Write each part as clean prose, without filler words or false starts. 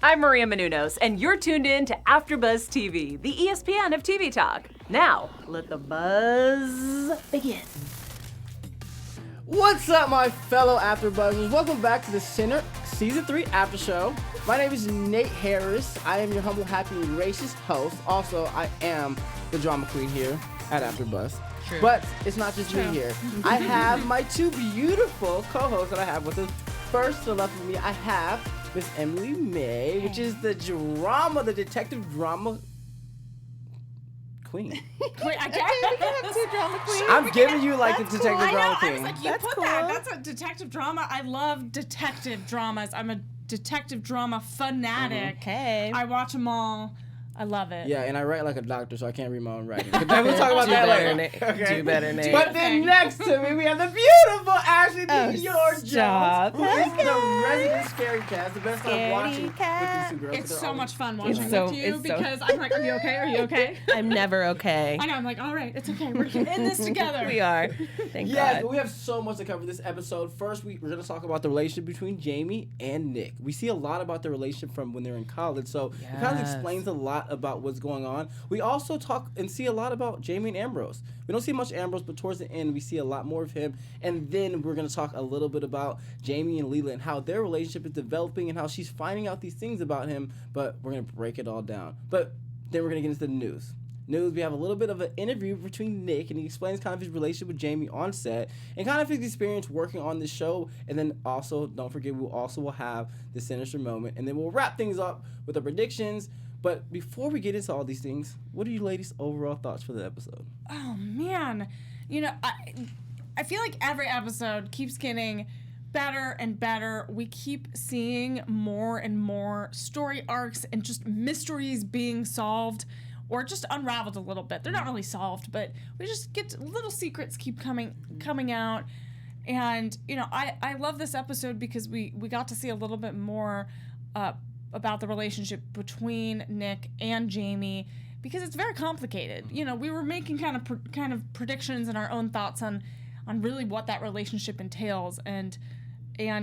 I'm Maria Menounos, and you're tuned in to AfterBuzz TV, the ESPN of TV talk. Now, let the buzz begin. What's up, my fellow AfterBuzzers? Welcome back to the Center Season 3 After Show. My name is Nate Harris. I am your humble, happy, racist host. Also, I am the drama queen here at AfterBuzz. True. But it's not just me here. I have my two beautiful co-hosts that I have with us. First, to the left of me, I have Miss Emily May, which is the detective drama queen. Wait, I can't have two drama queens. I'm giving you like the detective drama queen. I was like, you That's put cool. that. That's a detective drama. I love detective dramas. I'm a detective drama fanatic. Hey. I watch them all. I love it. Yeah, and I write like a doctor, so I can't read my own writing. But we'll talk about that later. Okay. Do better, Nate. But then next to me, we have the beautiful Ashley Dior stop. Jones, who is the resident Scary Cast, the best I'm watching with these two girls. It's so much fun watching so- with you it's so- because I'm like, are you okay? Are you okay? I'm never okay. I know. I'm like, all right, it's okay. We're in this together. We are. Thank Yes, God. but we have so much to cover this episode. First, we're going to talk about the relationship between Jaimie and Nick. We see a lot about the relationship from when they're in college, so it kind of explains a lot about what's going on. We also talk and see a lot about Jaimie and Ambrose. We don't see much Ambrose, but towards the end, we see a lot more of him. And then we're going to talk a little bit about Jaimie and Leela and how their relationship is developing and how she's finding out these things about him, but we're going to break it all down. But then we're going to get into the news. We have a little bit of an interview between Nick, and he explains kind of his relationship with Jaimie on set and kind of his experience working on this show. And then also, don't forget, we also will have the Sinister moment. And then we'll wrap things up with our predictions. But before we get into all these things, what are you ladies' overall thoughts for the episode? Oh, man. You know, I feel like every episode keeps getting better and better. We keep seeing more and more story arcs and just mysteries being solved or just unraveled a little bit. They're not really solved, but we just get little secrets keep coming out. And, you know, I love this episode because we got to see a little bit more about the relationship between Nick and Jaimie because it's very complicated. You know, we were making kind of predictions and our own thoughts on really what that relationship entails, and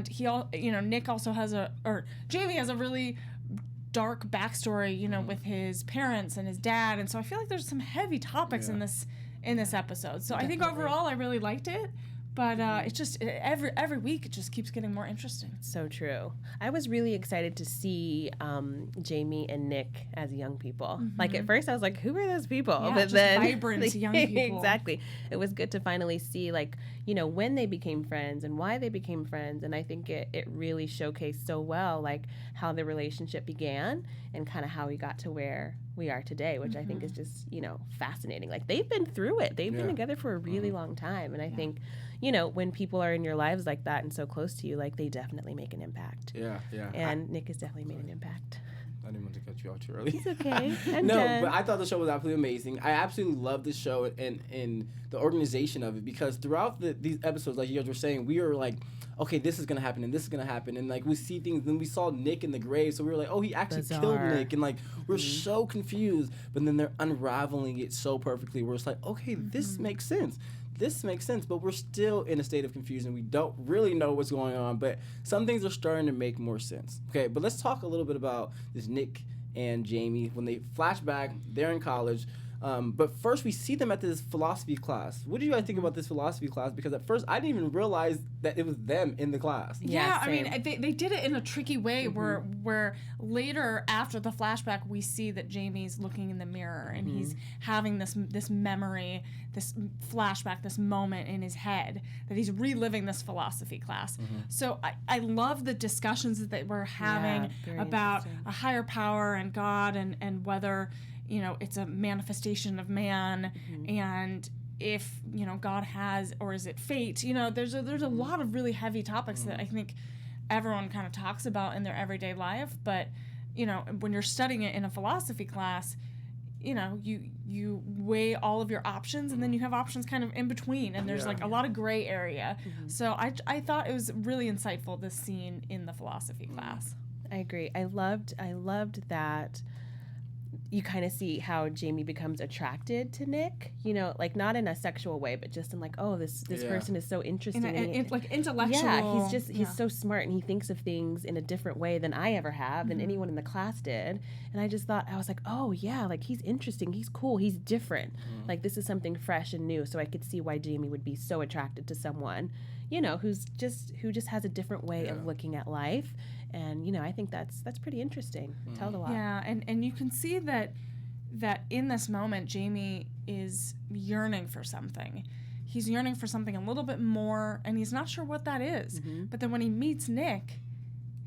he all, you know, Nick also has Jaimie has a really dark backstory, you know, with his parents and his dad, and so I feel like there's some heavy topics in this episode. So I think overall I really liked it. But it's just every week it just keeps getting more interesting. So true. I was really excited to see Jaimie and Nick as young people. Mm-hmm. Like at first I was like, who are those people? Yeah, but just then vibrant young people. Exactly. It was good to finally see, like, you know, when they became friends and why they became friends. And I think it really showcased so well, like, how the relationship began and kind of how we got to where we are today, which I think is just, you know, fascinating. Like, they've been through it. They've been together for a really long time. And I think, you know, when people are in your lives like that and so close to you, like, they definitely make an impact. Yeah. And Nick has definitely made an impact. I didn't want to cut you off too early. It's okay. I'm No, done. but I thought the show was absolutely amazing. I absolutely love this show and the organization of it because throughout these episodes, like you guys were saying, we were like, okay, this is going to happen and this is going to happen. And, like, we see things. Then we saw Nick in the grave. So we were like, oh, he actually killed Nick. And, like, we're so confused. But then they're unraveling it so perfectly. We're just like, okay, this makes sense. This makes sense, but we're still in a state of confusion. We don't really know what's going on, but some things are starting to make more sense. Okay, but let's talk a little bit about this Nick and Jaimie. When they flash back, they're in college. But first, we see them at this philosophy class. What do you guys think about this philosophy class? Because at first, I didn't even realize that it was them in the class. Yeah, I mean, they did it in a tricky way where later, after the flashback, we see that Jaimie's looking in the mirror and he's having this memory, this flashback, this moment in his head that he's reliving this philosophy class. So I love the discussions that they were having about a higher power and God and whether, you know, it's a manifestation of man, and if, you know, God has, or is it fate? You know, there's a lot of really heavy topics that I think everyone kind of talks about in their everyday life, but, you know, when you're studying it in a philosophy class, you know, you weigh all of your options, and then you have options kind of in between, and there's like a lot of gray area. So I thought it was really insightful, this scene in the philosophy class. I agree. I loved that. you kind of see how Jaimie becomes attracted to Nick, you know, like not in a sexual way, but just in like, oh, this person is so interesting. Like intellectual. Yeah, he's so smart and he thinks of things in a different way than I ever have, than anyone in the class did. And I just thought, I was like, oh yeah, like he's interesting, he's cool, he's different. Like this is something fresh and new. So I could see why Jaimie would be so attracted to someone, you know, who just has a different way of looking at life. And, you know, I think that's pretty interesting. Tells a lot. Yeah, and you can see that in this moment, Jaimie is yearning for something. He's yearning for something a little bit more, and he's not sure what that is. But then when he meets Nick,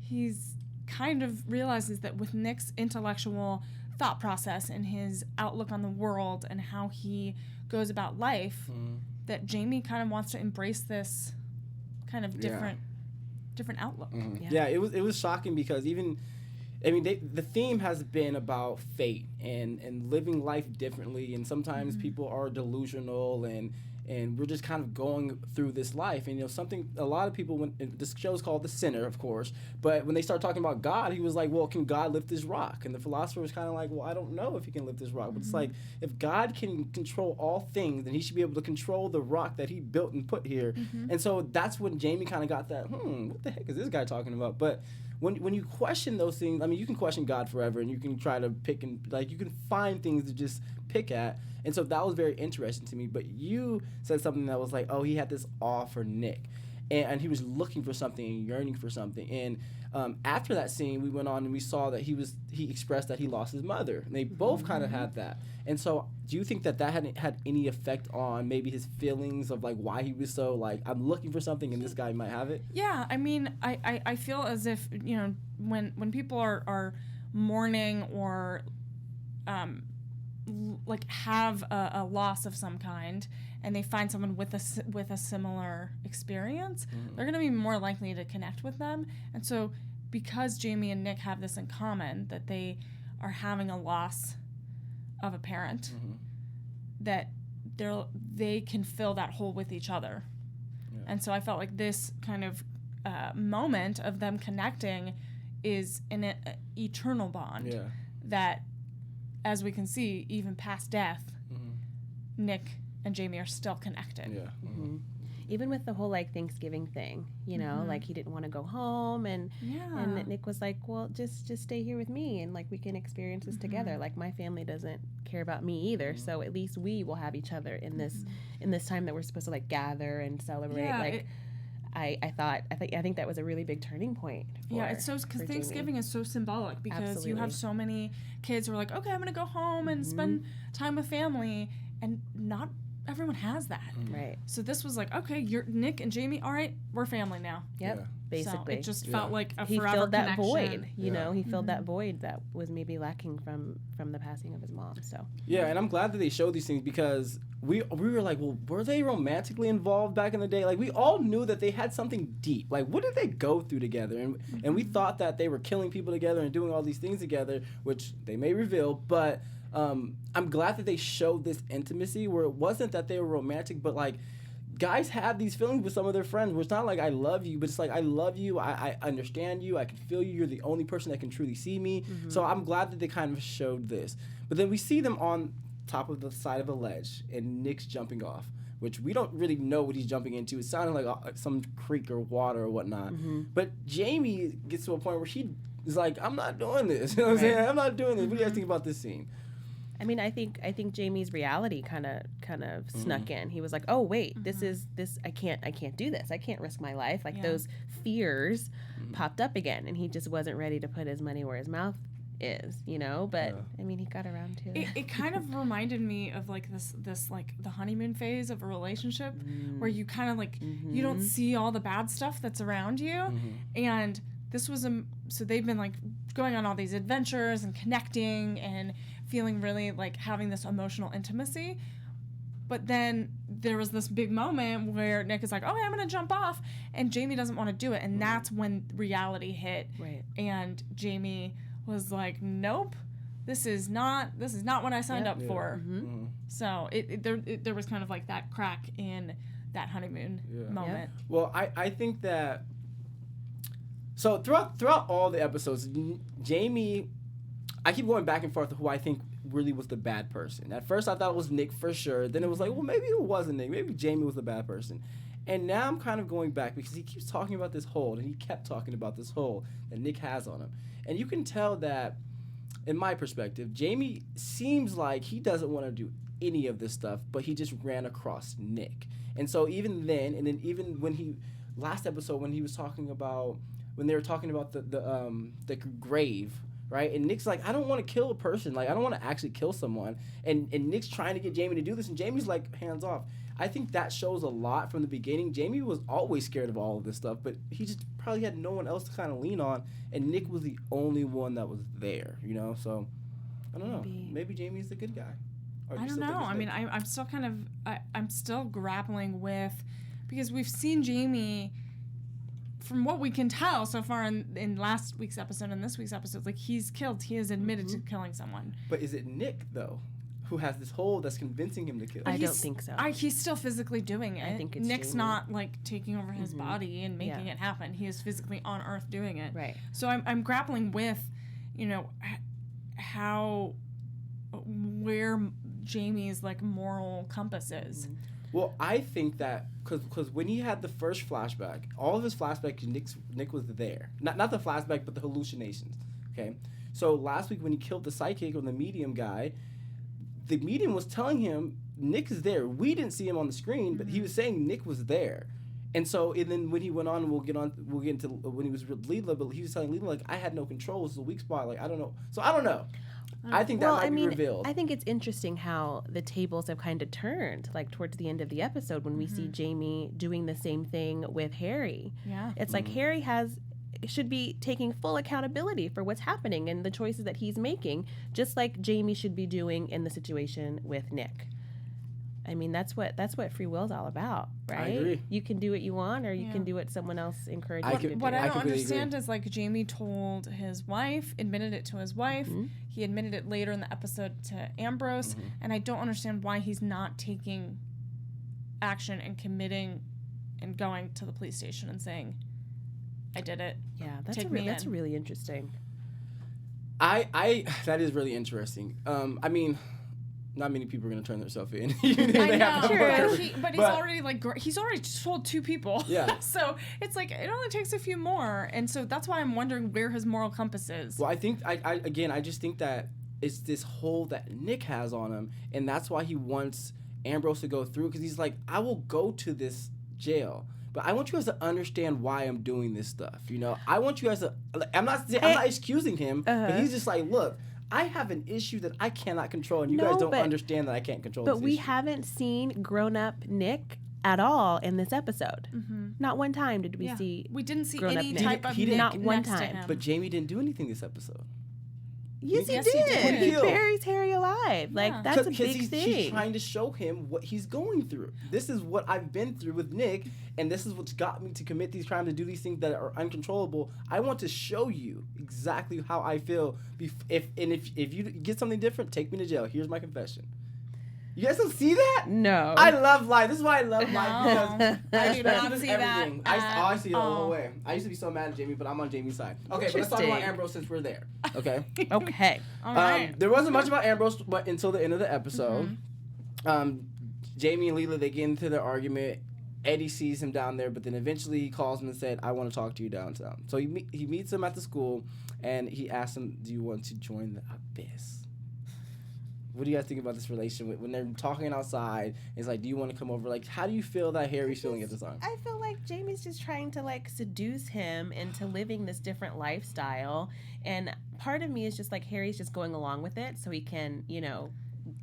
he's kind of realizes that with Nick's intellectual thought process and his outlook on the world and how he goes about life, that Jaimie kind of wants to embrace this kind of different outlook. Yeah, it was shocking because even, I mean, the theme has been about fate and living life differently, and sometimes people are delusional and we're just kind of going through this life. And, you know, a lot of people, when this show's called The Sinner, of course, but when they start talking about God, he was like, well, can God lift this rock? And the philosopher was kind of like, well, I don't know if he can lift this rock. But it's like, if God can control all things, then he should be able to control the rock that he built and put here. And so that's when Jaimie kind of got that, what the heck is this guy talking about? But when you question those things, I mean, you can question God forever, and you can try to pick and, like, you can find things to just pick at. And so that was very interesting to me. But you said something that was like, oh, he had this awe for Nick. And he was looking for something and yearning for something. And after that scene, we went on and we saw that he expressed that he lost his mother. And they both kind of had that. And so do you think that hadn't had any effect on maybe his feelings of, like, why he was so, like, I'm looking for something and this guy might have it? Yeah, I mean, I feel as if, you know, when people are mourning or like have a loss of some kind, and they find someone with a similar experience, they're going to be more likely to connect with them. And so because Jaimie and Nick have this in common, that they are having a loss of a parent, that they can fill that hole with each other. And so I felt like this kind of moment of them connecting is an eternal bond that, as we can see, even past death, Nick and Jaimie are still connected. Even with the whole, like, Thanksgiving thing, you know, like, he didn't want to go home, and Nick was like, well, just stay here with me, and, like, we can experience this together. Like, my family doesn't care about me either, so at least we will have each other in this time that we're supposed to, like, gather and celebrate. I think that was a really big turning point. It's so, because Thanksgiving is so symbolic, because you have so many kids who are like, okay, I'm gonna go home and spend time with family, and not everyone has that. Right. So this was like, okay, you're Nick and Jaimie, all right, we're family now. Basically. So it just felt like a he forever filled that connection. void, you know, he filled that void that was maybe lacking from the passing of his mom. So and I'm glad that they showed these things, because we were like, well, were they romantically involved back in the day? Like, we all knew that they had something deep. Like, what did they go through together? And we thought that they were killing people together and doing all these things together, which they may reveal, but I'm glad that they showed this intimacy where it wasn't that they were romantic, but, like, guys have these feelings with some of their friends where it's not like I love you, but it's like I love you, I understand you, I can feel you, you're the only person that can truly see me. So I'm glad that they kind of showed this. But then we see them on top of the side of a ledge, and Nick's jumping off, which we don't really know what he's jumping into. It sounded like some creek or water or whatnot. But Jaimie gets to a point where she is like, I'm not doing this. You know what I'm saying? I'm not doing this. What do you guys think about this scene? I mean, I think Jaimie's reality kind of snuck in. He was like, "Oh wait, this I can't do this. I can't risk my life." Like those fears popped up again, and he just wasn't ready to put his money where his mouth is, you know. But I mean, he got around to it. It kind of reminded me of like this like the honeymoon phase of a relationship, where you kind of like you don't see all the bad stuff that's around you, and this was so they've been like going on all these adventures and connecting and feeling really like having this emotional intimacy. But then there was this big moment where Nick is like, okay, I'm going to jump off. And Jaimie doesn't want to do it. And that's when reality hit. Right. And Jaimie was like, nope, this is not what I signed up for. So there was kind of like that crack in that honeymoon moment. Well, I think that, so throughout all the episodes, Jaimie, I keep going back and forth who I think really was the bad person. At first, I thought it was Nick for sure. Then it was like, well, maybe it wasn't Nick. Maybe Jaimie was the bad person. And now I'm kind of going back because he keeps talking about this hold, and he kept talking about this hold that Nick has on him. And you can tell that, in my perspective, Jaimie seems like he doesn't want to do any of this stuff, but he just ran across Nick. And so even then, and then even when last episode when he was talking about, when they were talking about the grave, right? And Nick's like, I don't want to kill a person. Like, I don't want to actually kill someone. And Nick's trying to get Jaimie to do this, and Jaimie's like, hands off. I think that shows a lot from the beginning. Jaimie was always scared of all of this stuff, but he just probably had no one else to kind of lean on, and Nick was the only one that was there, you know? So, I don't know. Maybe Jaimie's the good guy. I don't know. I mean, I'm still kind of, I'm still grappling with, because we've seen Jaimie, from what we can tell so far in last week's episode and this week's episode, like, he has admitted to killing someone. But is it Nick, though, who has this hold that's convincing him to kill? I don't think so. He's still physically doing it. I think it's Nick's Jaimie. not, like, taking over his body and making it happen. He is physically on Earth doing it. Right. So I'm grappling with, you know, where Jaimie's, like, moral compass is. Well, I think that because when he had the first flashback, all of his flashbacks, Nick was there. Not the flashback, but the hallucinations. Okay, so last week when he killed the psychic or the medium guy, the medium was telling him Nick is there. We didn't see him on the screen, but he was saying Nick was there. And so, and then when he went on, we'll get into when he was with Leela, but he was telling Leela, like, I had no control. It's a weak spot. Like, I don't know. So I don't know. I think that might be revealed. I think it's interesting how the tables have kind of turned, like towards the end of the episode when we see Jaimie doing the same thing with Harry. Yeah. It's like Harry should be taking full accountability for what's happening and the choices that he's making, just like Jaimie should be doing in the situation with Nick. I mean, that's what free will's all about, right? I agree. You can do what you want, or you can do what someone else encourages you to do. What I don't completely understand is, like, Jaimie told his wife, admitted it to his wife. He admitted it later in the episode to Ambrose, and I don't understand why he's not taking action and committing and going to the police station and saying, I did it. Yeah, that's that's really interesting. That is really interesting. I mean, not many people are going to turn themselves in. I know, True. but he's already he's already told 2 people. Yeah. So it's like it only takes a few more, and so that's why I'm wondering where his moral compass is. Well, I think I just think that it's this hold that Nick has on him, and that's why he wants Ambrose to go through, because he's like, I will go to this jail, but I want you guys to understand why I'm doing this stuff. You know, I want you guys to. I'm not excusing him, but he's just like, look, I have an issue that I cannot control, and you guys don't understand that I can't control this issue. But we haven't seen grown-up Nick at all in this episode. Not one time did we see. We didn't see grown-up any Nick. type of He Nick didn't- not one next to time. him. But Jaimie didn't do anything this episode. Yes, he Yes, he did. did. He Killed. buries Harry alive. Like, that's a big thing. She's trying to show him what he's going through. This is what I've been through with Nick, and this is what's got me to commit these crimes, to do these things that are uncontrollable. I want to show you exactly how I feel. If you get something different, take me to jail. Here's my confession. You guys don't see that? No. I love life. This is why I love life. No. Because I do not with see that everything. I see it all the all. way. I used to be so mad at Jaimie, but I'm on Jamie's side. Okay, but let's talk about Interesting. Ambrose since we're there. Okay. Okay. All right. There wasn't much about Ambrose but until the end of the episode. Jaimie and Leela, they get into their argument. Eddie sees him down there, but then eventually he calls him and said, I want to talk to you downtown. So he meets him at the school, and he asks him, do you want to join the Abyss? What do you guys think about this relationship when they're talking outside? It's like, do you want to come over? Like, how do you feel that Harry's feeling at this time? I feel like Jamie's just trying to, like, seduce him into living this different lifestyle. And part of me is just like, Harry's just going along with it so he can, you know,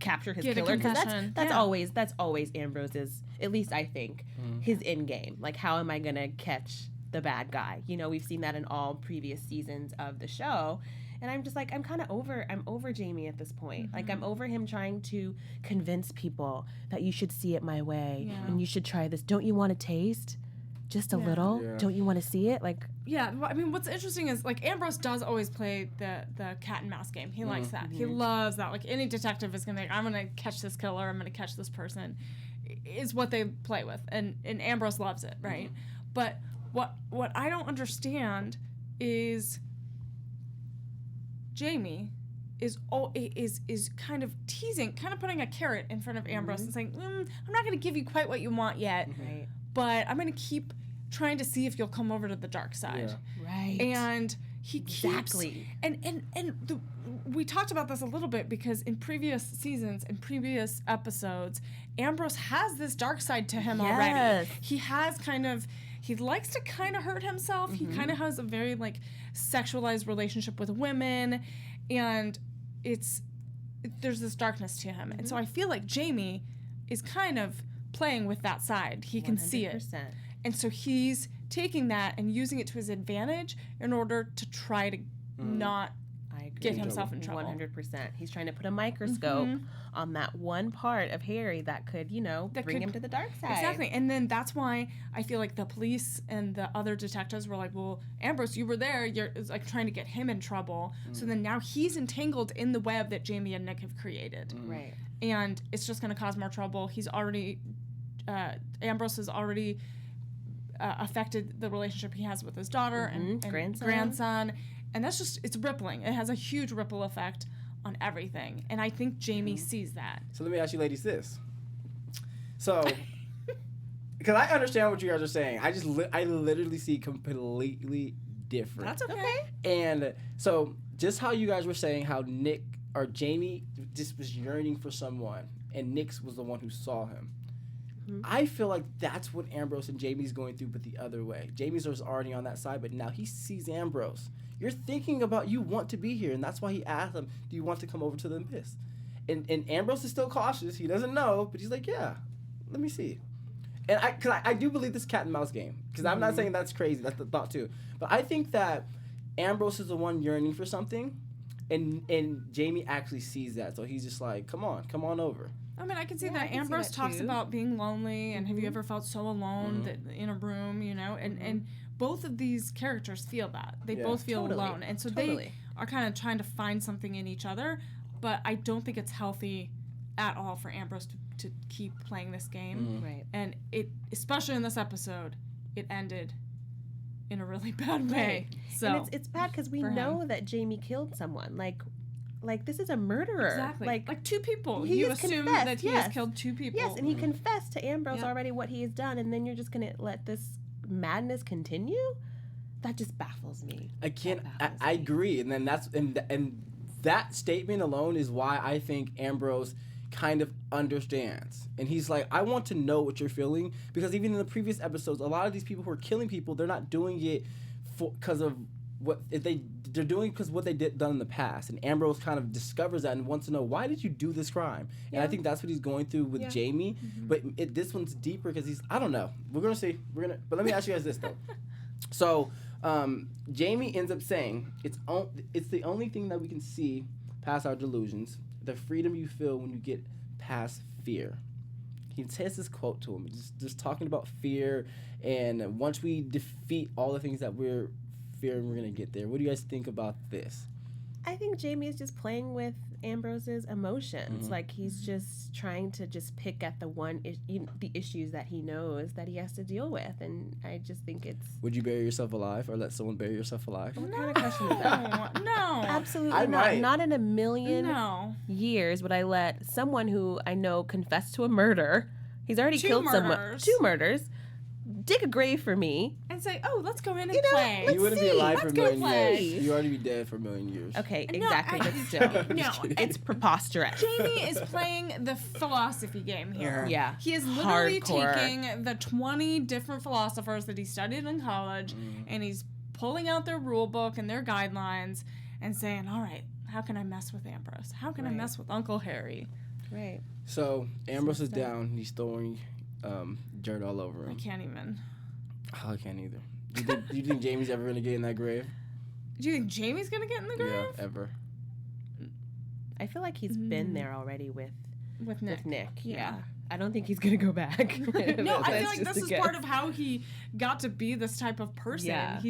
capture his Get a killer. 'Cause confession. that's Yeah. always Ambrose's, at least I think, his end game. Like, how am I going to catch the bad guy? You know, we've seen that in all previous seasons of the show. And I'm just like, I'm over Jaimie at this point. Like, I'm over him trying to convince people that you should see it my way and you should try this. Don't you want to taste? Just a little? Yeah. Don't you want to see it? Like, Yeah, I mean, what's interesting is, like, Ambrose does always play the cat and mouse game. He likes that. He loves that. Like, any detective is going to be like, I'm going to catch this killer, I'm going to catch this person, is what they play with. And Ambrose loves it, right? But what I don't understand is Jaimie is kind of teasing, kind of putting a carrot in front of Ambrose and saying, I'm not going to give you quite what you want yet, Right. but I'm going to keep trying to see if you'll come over to the dark side. Yeah. Right. And he keeps, Exactly. we talked about this a little bit because in previous seasons, in previous episodes, Ambrose has this dark side to him already. Yes. He has he likes to kind of hurt himself. He kind of has a very like sexualized relationship with women, and there's this darkness to him. And so I feel like Jaimie is kind of playing with that side. He can see it. 100%. And so he's taking that and using it to his advantage in order to try to not I agree. get himself in trouble. 100%. He's trying to put a microscope on that one part of Harry that could, bring him to the dark side. Exactly. And then that's why I feel like the police and the other detectives were like, well, Ambrose, you were there. You're like trying to get him in trouble. So then now he's entangled in the web that Jaimie and Nick have created. Right. And it's just going to cause more trouble. He's already, Ambrose has already affected the relationship he has with his daughter and grandson. And that's just, it's rippling. It has a huge ripple effect on everything. And I think Jaimie sees that. So let me ask you ladies this. So, because I understand what you guys are saying. I literally see completely different. That's okay. And so, just how you guys were saying how Nick or Jaimie just was yearning for someone, and Nick's was the one who saw him. I feel like that's what Ambrose and Jaimie's going through, but the other way. Jaimie's was already on that side, but now he sees Ambrose. You're thinking about you want to be here, and that's why he asked him, do you want to come over to the Abyss? And Ambrose is still cautious. He doesn't know, but he's like, yeah, let me see. And I do believe this cat and mouse game, because I'm not saying that's crazy. That's the thought, too. But I think that Ambrose is the one yearning for something, and Jaimie actually sees that. So he's just like, come on over. I mean, I can see Yeah, that. I can see Ambrose that talks too. about being lonely and have you ever felt so alone that in a room, and both of these characters feel that. They both feel Totally. alone. And so Totally. they are kind of trying to find something in each other, but I don't think it's healthy at all for Ambrose to keep playing this game. Right. And it, especially in this episode, it ended in a really bad way. So And it's bad because we for know that Jaimie killed someone. Like this is a murderer. exactly. Like two people. he You has assume confessed, that he has yes. killed two people. Yes, and he confessed to Ambrose Yeah. already what he has done, and then you're just gonna let this madness continue? That just baffles me. I can't. That I baffles me. agree, and then and that statement alone is why I think Ambrose kind of understands, and he's like, I want to know what you're feeling, because even in the previous episodes, a lot of these people who are killing people, they're not doing it because of what they're doing because what they done in the past, and Ambrose kind of discovers that and wants to know, why did you do this crime? And I think that's what he's going through with Jaimie, but this one's deeper because I don't know. We're gonna see. But let me ask you guys this though. So Jaimie ends up saying it's the only thing that we can see past our delusions, the freedom you feel when you get past fear. He says this quote to him, just talking about fear, and once we defeat all the things that we're fearing, we're gonna get there. What do you guys think about this? I think Jaimie is just playing with Ambrose's emotions. Like he's just trying to just pick at the issues that he knows that he has to deal with, and I just think it's. Would you bury yourself alive, or let someone bury yourself alive? What kind of question is that? No. Absolutely I not. might. Not in a million No. years would I let someone who I know confessed to a murder. He's already Two killed someone. murders. 2 murders. Dig a grave for me. And say, oh, let's go in and You know, play. let's You wouldn't be see. alive for a Let's go million play. years. You already be dead for a million years. Okay, No, exactly. But still, No, it's preposterous. Jaimie is playing the philosophy game here. Yeah. He is literally Hardcore. taking the 20 different philosophers that he studied in college and he's pulling out their rule book and their guidelines and saying, all right, how can I mess with Ambrose? How can I Right. mess with Uncle Harry? Right. So Ambrose is down. He's throwing dirt all over I him. can't even. Oh, I can't either. Do you think Jaimie's ever gonna get in that grave? Do you think Jamie's going to get in the grave? Yeah, ever. I feel like he's been there already with With Nick. Yeah. I don't think he's gonna go back. No, I feel like this is part of how he got to be this type of person. Yeah.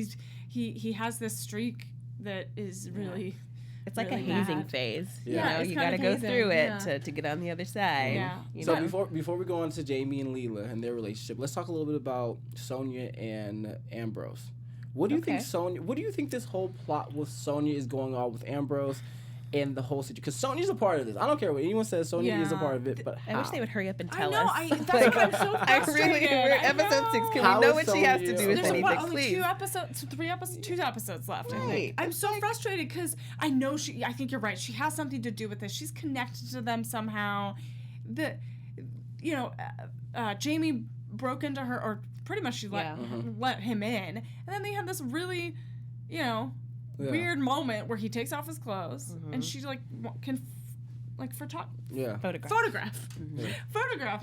He has this streak that is really It's like really a hazing bad. phase. Yeah, it's You kind gotta of go hazing, through it yeah. to get on the other side. Yeah. You So know? before we go on to Jaimie and Leela and their relationship, let's talk a little bit about Sonya and Ambrose. What do you think Okay. Sonya? What do you think this whole plot with Sonya is going on with Ambrose? in the whole situation? Because Sonya's a part of this. I don't care what anyone says. Sonya is a part of it, but how? I wish they would hurry up and tell I know. us. That's why I'm so frustrated. We're at episode 6. Can How we know is what she has to Sonya- do with There's anything, only please? 2 episodes left. I Right. think. I'm so frustrated because I know I think you're right. She has something to do with this. She's connected to them somehow. Jaimie broke into her, or pretty much she let him in, and then they had this really, weird moment where he takes off his clothes and she can photograph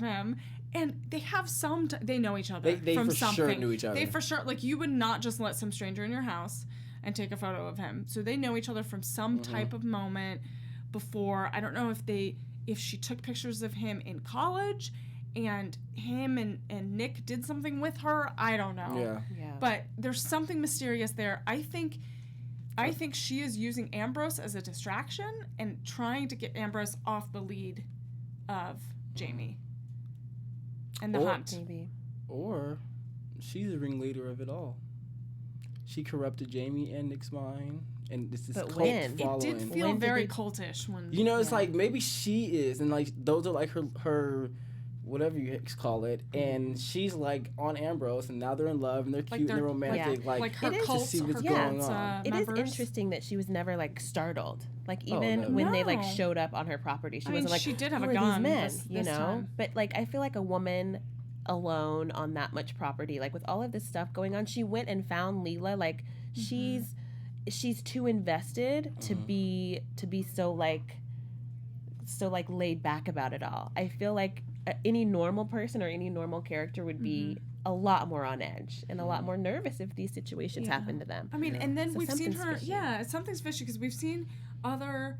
him. And they have they know each other They from for something. sure knew each other. They for sure, you would not just let some stranger in your house and take a photo of him. So they know each other from some type of moment before. I don't know if she took pictures of him in college and him and Nick did something with her. I don't know. Yeah. But there's something mysterious there. I think she is using Ambrose as a distraction and trying to get Ambrose off the lead of Jaimie and the hunt. Maybe. Or she's the ringleader of it all. She corrupted Jaimie and Nick's mind, and this is But cult when? following. It did feel When did very they- cultish when It's like maybe she is, and those are her whatever you call it, and she's on Ambrose, and now they're in love and they're cute and they're romantic. like her It is- cult, to see what's her going cult, on. It is members. interesting that she was never startled. Even no. when they No. showed up on her property, she I mean, wasn't like, she did have "Who a are gun these men?" this time. But I feel like a woman alone on that much property, with all of this stuff going on, she went and found Leela. She's too invested to be so laid back about it all. I feel like any normal person or any normal character would be a lot more on edge and a lot more nervous if these situations happen to them. I mean, and then So we've seen something's her. fishy. Yeah, something's fishy because we've seen other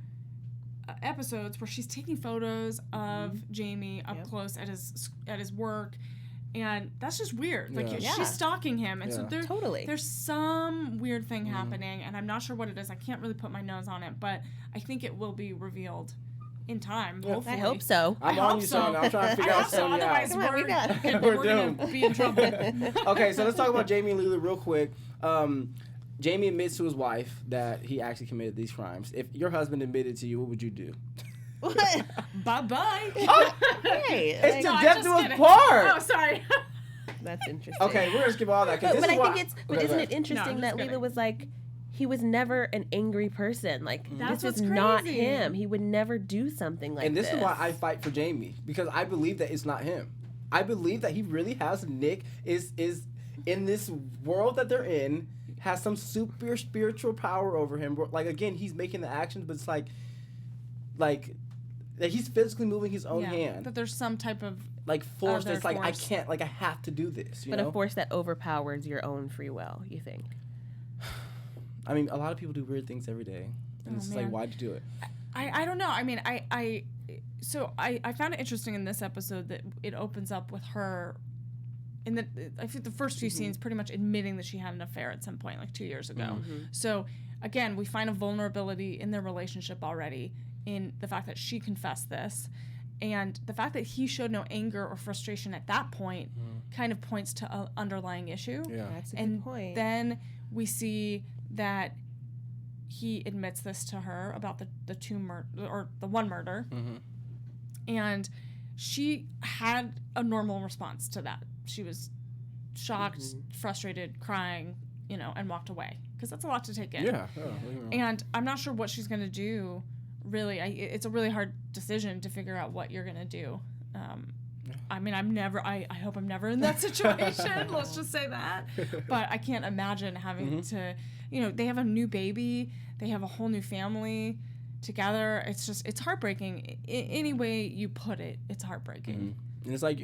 episodes where she's taking photos of Jaimie up close at his work, and that's just weird. Yeah. She's stalking him, and so Totally. there's some weird thing happening, and I'm not sure what it is. I can't really put my nose on it, but I think it will be revealed in time. Hopefully. I hope so. I'm on you, Sonya. I'm trying to figure I out hope so. Sonya Otherwise, out. Come on, we got it. we're We're gonna doomed. be in trouble. Okay, so let's talk about Jaimie and Leela real quick. Jaimie admits to his wife that he actually committed these crimes. If your husband admitted to you, what would you do? What? Bye bye. Hey, It's No, to I'm death just to us kidding. part. Oh, sorry. that's interesting. Okay, we're gonna skip all that. But This I is why, think it's. But Okay, isn't go it ahead. interesting No, that just Leela kidding. was he was never an angry person. That's This what's was not crazy. him. He would never do something like And this this. is why I fight for Jaimie, because I believe that it's not him. I believe that he really has Nick is in this world that they're in, has some super spiritual power over him. Again, he's making the actions, but it's like that he's physically moving his own hand. That there's some type of Force other that's I force. can't, I have to do this. but a force that overpowers your own free will. You think? I mean, a lot of people do weird things every day, and it's man. why'd you do it? I don't know. I mean, I found it interesting in this episode that it opens up with her in I think the first few scenes pretty much admitting that she had an affair at some point 2 years ago. So again, we find a vulnerability in their relationship already in the fact that she confessed this, and the fact that he showed no anger or frustration at that point kind of points to an underlying issue. Yeah. That's a And good point. then we see that he admits this to her about the one murder, and she had a normal response to that. She was shocked, frustrated, crying, and walked away because that's a lot to take in. Yeah. And I'm not sure what she's gonna do. Really, it's a really hard decision to figure out what you're gonna do. I mean, I hope I'm never in that situation. Let's just say that. But I can't imagine having to, they have a new baby, they have a whole new family together. It's heartbreaking. Any way you put it, it's heartbreaking. And it's like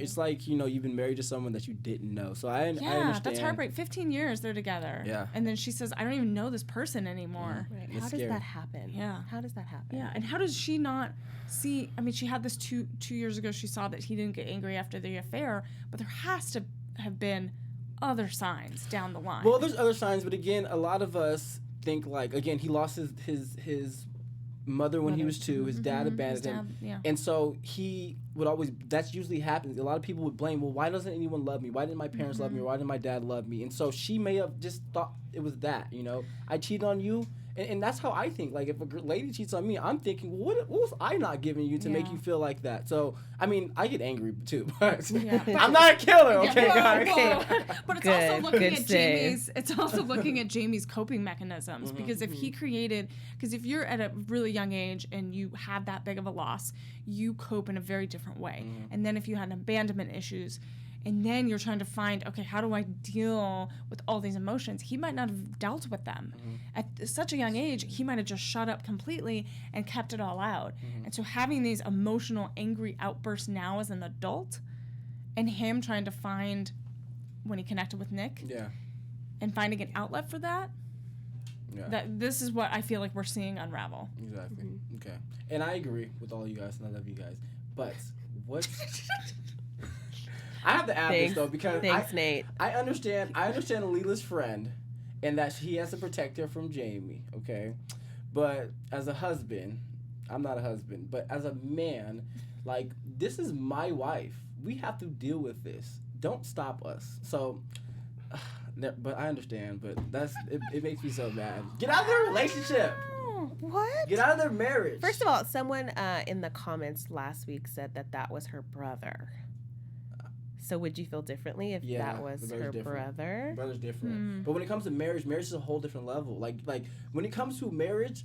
you've been married to someone that you didn't know. So I Yeah, understand. that's heartbreak. 15 years they're together. Yeah. And then she says, I don't even know this person anymore. Right. It's How does scary. that happen? Yeah. How does that happen? Yeah, and how does she not see? I mean, she had this two years ago. She saw that he didn't get angry after the affair, but there has to have been other signs down the line. Well, there's other signs, but again, a lot of us think again, he lost his mother when he was 2. His dad abandoned him, yeah. and so he that's usually happens. A lot of people would blame, well, why doesn't anyone love me? Why didn't my parents love me? Or why didn't my dad love me? And so she may have just thought it was that, you know, I cheated on you. And that's how I think. Like, if a lady cheats on me, I'm thinking, well, what was I not giving you to make you feel like that? So, I mean, I get angry too, but I'm not a killer, okay, guys? But it's also looking at Jaime's. It's also looking at Jaime's coping mechanisms because if if you're at a really young age and you have that big of a loss, you cope in a very different way. And then if you had abandonment issues, and then you're trying to find, okay, how do I deal with all these emotions? He might not have dealt with them. At such a young age, he might have just shut up completely and kept it all out. And so having these emotional, angry outbursts now as an adult, and him trying to find, when he connected with Nick, and finding an outlet for that, that this is what I feel like we're seeing unravel. Exactly. Okay. And I agree with all you guys, and I love you guys. But what... I have to add this though because Nate. I understand Leela's friend, and that he has to protect her from Jaimie. Okay, but as a husband, I'm not a husband, but as a man, like, this is my wife. We have to deal with this. Don't stop us. So, but I understand. But it makes me so mad. Get out of their relationship. What? Get out of their marriage. First of all, someone in the comments last week said that was her brother. So would you feel differently if that was her brother? Brother's different. But when it comes to marriage is a whole different level. Like when it comes to marriage,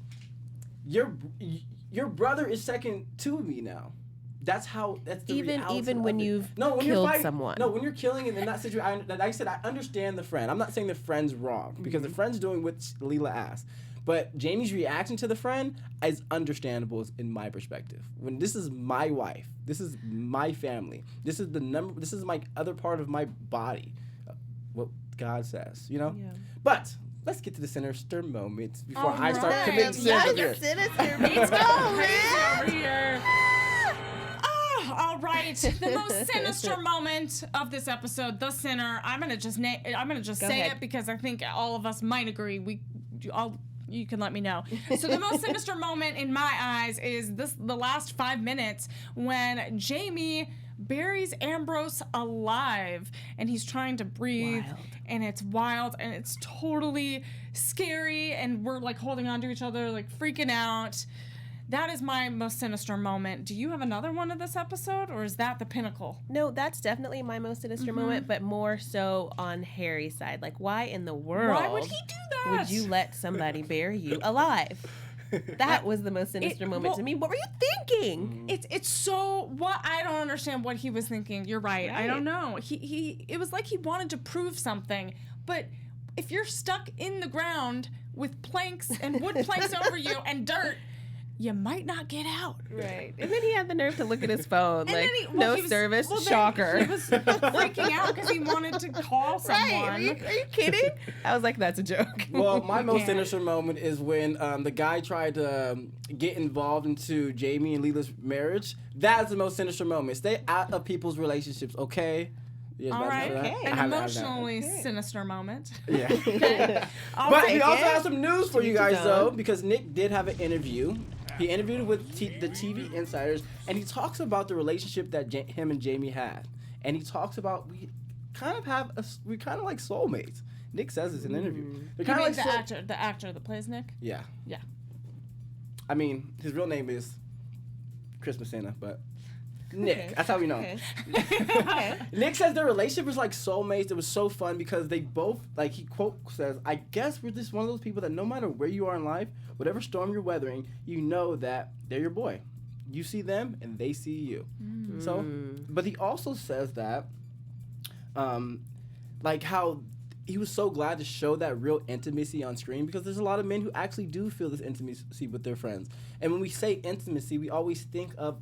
your brother is second to me now. That's the reality. Even when you've killed someone. No, when you're killing in that situation, like I said, I understand the friend. I'm not saying the friend's wrong because the friend's doing what Leela asked. But Jaime's reaction to the friend is understandable in my perspective. When this is my wife, this is my family, this is my other part of my body, what God says, you know? Yeah. But let's get to the sinister moments before I start committing sins here. Sinister. Let's go, man. All right, the most sinister moment of this episode, the sinner. I'm gonna just say it because I think all of us might agree. You can let me know. So the most sinister moment in my eyes is the last 5 minutes when Jaimie buries Ambrose alive and he's trying to breathe. And it's wild and it's totally scary and we're like holding on to each other, like freaking out. That is my most sinister moment. Do you have another one of this episode, or is that the pinnacle? No, that's definitely my most sinister moment, but more so on Harry's side. Like, why in the world? Why would he do that? Would you let somebody bury you alive? That was the most sinister moment to me. What were you thinking? It's so what I don't understand what he was thinking. You're right. I don't know. It was like he wanted to prove something, but if you're stuck in the ground with planks and wood planks over you and dirt, you might not get out. Right. And then he had the nerve to look at his phone. And no service. Shocker. He was freaking out because he wanted to call someone. Right. Are you kidding? I was like, that's a joke. Well, my most sinister moment is when the guy tried to get involved into Jaimie and Leela's marriage. That's the most sinister moment. Stay out of people's relationships, okay? Yeah, all right. Okay. An emotionally sinister moment. Yeah. But we also have some news for you guys, though, because Nick did have an interview. He interviewed with the TV insiders, and he talks about the relationship that him and Jaimie had. And he talks about we kind of like soulmates. Nick says this in an interview. They're kind of like the actor that plays Nick? Yeah. Yeah. I mean, his real name is Christmas Santa, but Nick. Okay. That's how we know. Okay. Nick says their relationship was like soulmates. It was so fun because they both, like, he quote says, I guess we're just one of those people that no matter where you are in life, whatever storm you're weathering, you know that they're your boy. You see them and they see you. So, but he also says that, like how he was so glad to show that real intimacy on screen because there's a lot of men who actually do feel this intimacy with their friends. And when we say intimacy, we always think of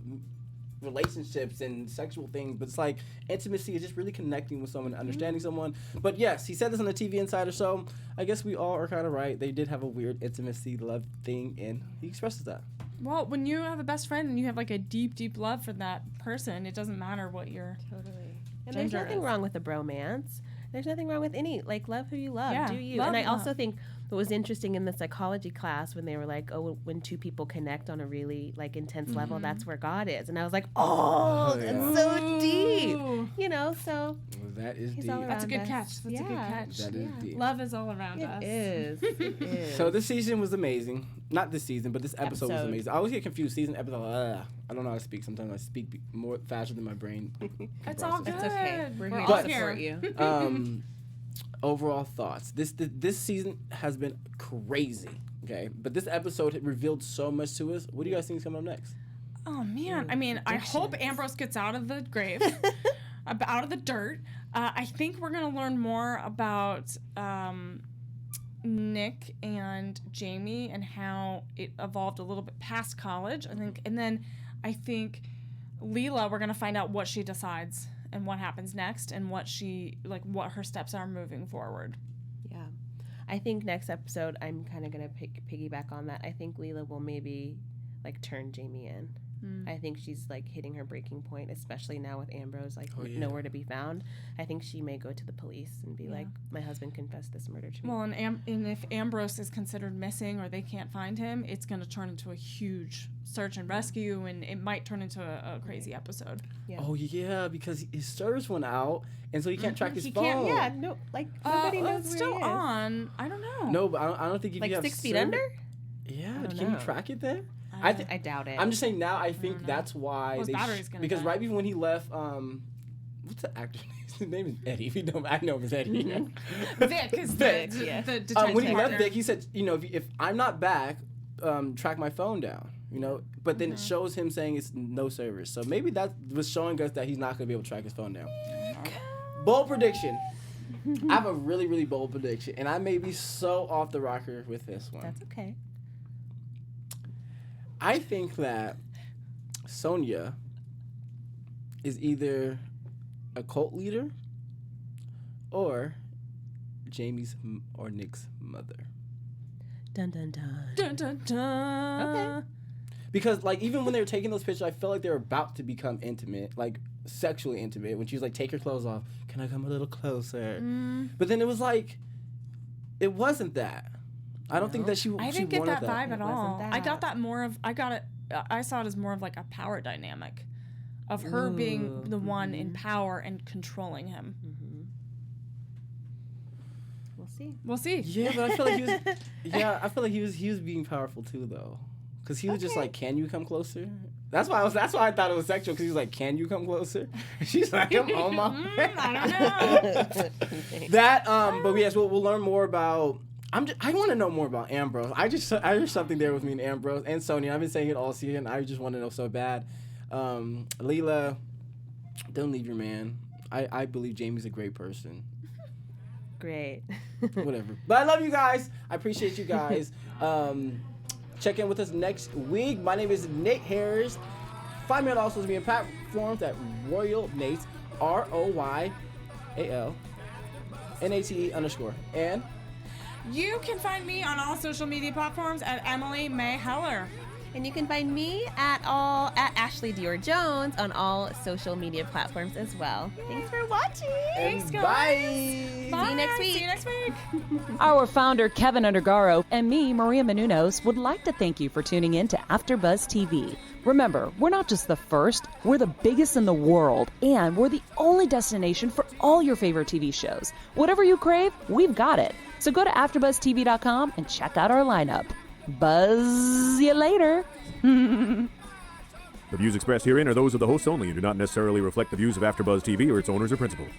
relationships and sexual things, but it's like intimacy is just really connecting with someone, understanding someone. But yes, he said this on the TV Insider, so I guess we all are kind of right. They did have a weird intimacy love thing, and he expresses that. Well, when you have a best friend and you have like a deep, deep love for that person, it doesn't matter what your And there's nothing wrong with a bromance. There's nothing wrong with any, like, love who you love. Yeah, do you? And I also think it was interesting in the psychology class when they were like, oh, when two people connect on a really like intense level, that's where God is. And I was like, that's so deep. You know, so that is deep. That's a good catch. That's a good catch. That is deep. Love is all around us. It is. So this season was amazing. Not this season, but this episode was amazing. I always get confused. Season, episode. I don't know how to speak. Sometimes I speak more faster than my brain. It's all good. It's okay. We're here all to support you. Overall thoughts. This season has been crazy. Okay, but this episode revealed so much to us. What do you guys think is coming up next? Oh man, I mean, I hope Ambrose gets out of the grave, out of the dirt. I think we're gonna learn more about Nick and Jaimie and how it evolved a little bit past college. I think, and then I think Leela, we're gonna find out what she decides and what happens next and what her steps are moving forward. Yeah. I think next episode, I'm kind of going to piggyback on that. I think Leela will maybe like turn Jaimie in. I think she's like hitting her breaking point, especially now with Ambrose nowhere to be found. I think she may go to the police and be like, my husband confessed this murder to me. Well, and if Ambrose is considered missing or they can't find him, it's going to turn into a huge search and rescue, and it might turn into a crazy episode. Yeah. Oh yeah, because his service went out, and so he can't track his phone. Can't, yeah, no, like nobody knows it's where still he is. on. I don't know. No, but I don't think if Like you have 6 feet under? Yeah, don't can you know. track it there? I doubt it. I'm just saying now. I think that's why His battery's gonna because die. right before when he left, what's the actor's name? His name is Eddie. If you don't, I know him as Eddie. Vic is Vic. the detective. When he left partner. Vic, he said, if I'm not back, track my phone down. But then it shows him saying it's no service. So maybe that was showing us that he's not gonna be able to track his phone down. Bold prediction. I have a really, really bold prediction, and I may be so off the rocker with this one. That's okay. I think that Sonya is either a cult leader or Jaimie's or Nick's mother. Dun dun dun. Dun, dun, dun. Okay. Because even when they were taking those pictures, I felt like they were about to become intimate, like sexually intimate. When she was like, "Take your clothes off. Can I come a little closer?" But then it was like, it wasn't that. I don't think that she. I she didn't get wanted that vibe at all. wasn't I got that. that more of. I saw it as more of like a power dynamic, of her being the one in power and controlling him. We'll see. We'll see. Yeah, but I feel like he was. Yeah, I feel like he was being powerful too, though, because he was just like, "Can you come closer?" That's why I thought it was sexual, because he was like, "Can you come closer?" She's like, "I'm on my way." I don't know. That but yes, we'll learn more about. I want to know more about Ambrose. There's something there with me and Ambrose and Sonya. I've been saying it all season. I just want to know so bad. Leela, don't leave your man. I believe Jaimie's a great person. Great. Whatever. But I love you guys. I appreciate you guys. Check in with us next week. My name is Nate Harris. Find me on all social media platforms at Royal Nates, ROYALNATE_. And You can find me on all social media platforms at Emily May Heller. And you can find me at Ashley Dior Jones on all social media platforms as well. Thanks for watching. Thanks, guys. bye. Bye. See you next week. See you next week. Our founder, Keven Undergaro, and me, Maria Menounos, would like to thank you for tuning in to AfterBuzz TV. Remember, we're not just the first, we're the biggest in the world, and we're the only destination for all your favorite TV shows. Whatever you crave, we've got it. So go to AfterBuzzTV.com and check out our lineup. Buzz you later. The views expressed herein are those of the hosts only and do not necessarily reflect the views of AfterBuzz TV or its owners or principals.